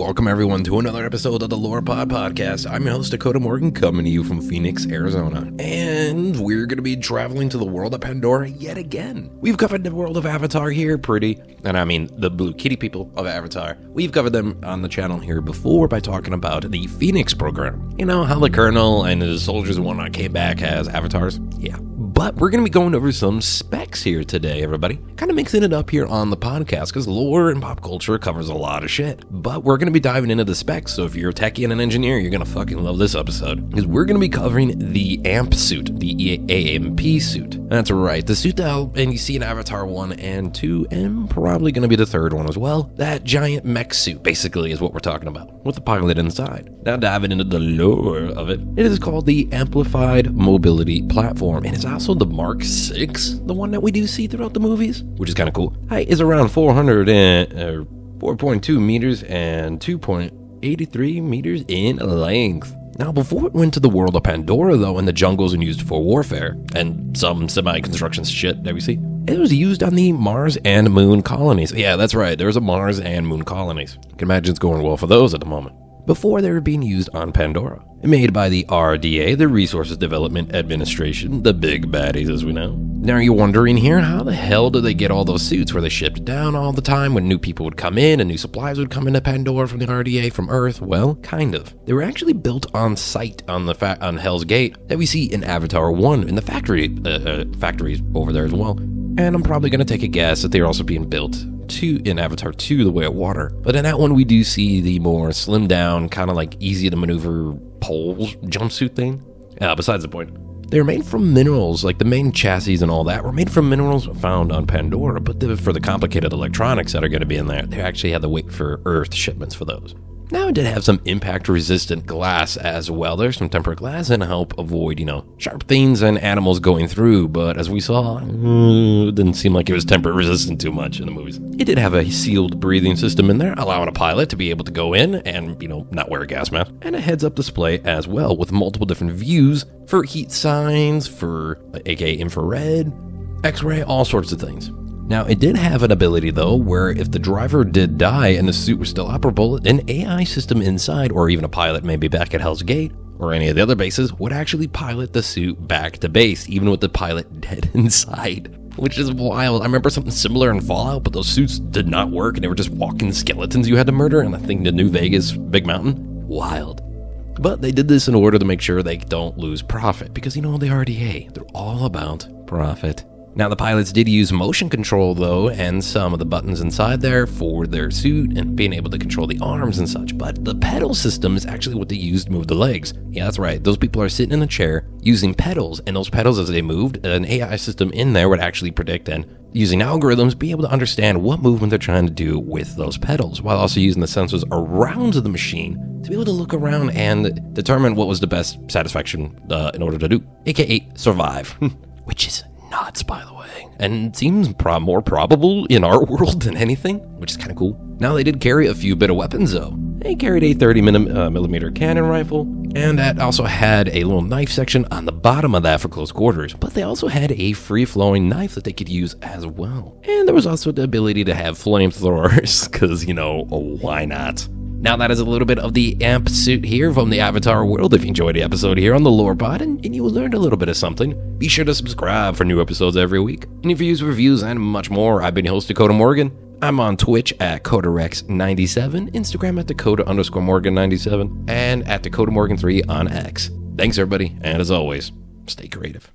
Welcome everyone to another episode of the Lorepod Podcast. I'm your host Dakota Morgan, coming to you from Phoenix, Arizona. And we're going to be traveling to the world of Pandora yet again. We've covered the world of Avatar here and I mean the Blue Kitty people of Avatar. We've covered them on the channel here before by talking about the Phoenix program. You know, how the Colonel and his soldiers and whatnot came back as avatars? Yeah. But we're going to be going over some specs here today, everybody. Kind of mixing it up here on the podcast because lore and pop culture covers a lot of shit. But we're going to be diving into the specs, so if you're a techie and an engineer, you're going to fucking love this episode. Because we're going to be covering the AMP suit, the AMP suit. That's right, the suit that and you see in Avatar 1 and 2, and probably going to be the third one as well. That giant mech suit, basically, is what we're talking about, with the pilot inside. Now diving into the lore of it, it is called the Amplified Mobility Platform, and it's also the Mark 6, the one that we do see throughout the movies, which is kind of cool. Height is around 4.2 meters and 2.83 meters in length. Now, before it went to the world of Pandora, though, in the jungles and used for warfare, and some semi-construction shit that we see, it was used on the Mars and Moon colonies. Yeah, that's right, there's a Mars and Moon colonies. You can imagine it's going well for those at the moment. Before they were being used on Pandora. Made by the RDA, the Resources Development Administration, the big baddies as we know. Now you're wondering here, how the hell did they get all those suits? Were they shipped down all the time when new people would come in and new supplies would come into Pandora from the RDA from Earth? Well, kind of. They were actually built on site on on Hell's Gate that we see in Avatar 1 in the factories over there as well. And I'm probably going to take a guess that they're also being built in Avatar 2, The Way of Water. But in that one, we do see the more slimmed down, kind of like easy to maneuver poles jumpsuit thing. Besides the point. They're made from minerals, like the main chassis and all that were made from minerals found on Pandora, but for the complicated electronics that are going to be in there, they actually had to wait for Earth shipments for those. Now it did have some impact-resistant glass as well. There's some tempered glass and help avoid, sharp things and animals going through, but as we saw, it didn't seem like it was temper-resistant too much in the movies. It did have a sealed breathing system in there, allowing a pilot to be able to go in and, not wear a gas mask, and a heads-up display as well, with multiple different views for heat signs, for aka infrared, X-ray, all sorts of things. Now, it did have an ability, though, where if the driver did die and the suit was still operable, an AI system inside, or even a pilot maybe back at Hell's Gate, or any of the other bases, would actually pilot the suit back to base, even with the pilot dead inside. Which is wild. I remember something similar in Fallout, but those suits did not work, and they were just walking skeletons you had to murder, and I think the New Vegas Big Mountain. Wild. But they did this in order to make sure they don't lose profit, because, the RDA, they're all about profit. Now, the pilots did use motion control, though, and some of the buttons inside there for their suit and being able to control the arms and such, but the pedal system is actually what they used to move the legs. Yeah, that's right. Those people are sitting in a chair using pedals, and those pedals, as they moved, an AI system in there would actually predict and, using algorithms, be able to understand what movement they're trying to do with those pedals, while also using the sensors around the machine to be able to look around and determine what was the best satisfaction in order to do, aka survive, which is nuts, by the way, and seems more probable in our world than anything, which is kind of cool. Now, they did carry a few bit of weapons, though. They carried a 30 millimeter cannon rifle, and that also had a little knife section on the bottom of that for close quarters, but they also had a free-flowing knife that they could use as well. And there was also the ability to have flamethrowers, because, why not? Now, that is a little bit of the AMP suit here from the Avatar world. If you enjoyed the episode here on the Lorepod and you learned a little bit of something, be sure to subscribe for new episodes every week. And if you use reviews and much more, I've been your host, Dakota Morgan. I'm on Twitch at CodaRex97, Instagram at Dakota_Morgan97, and at Dakota Morgan3 on X. Thanks, everybody, and as always, stay creative.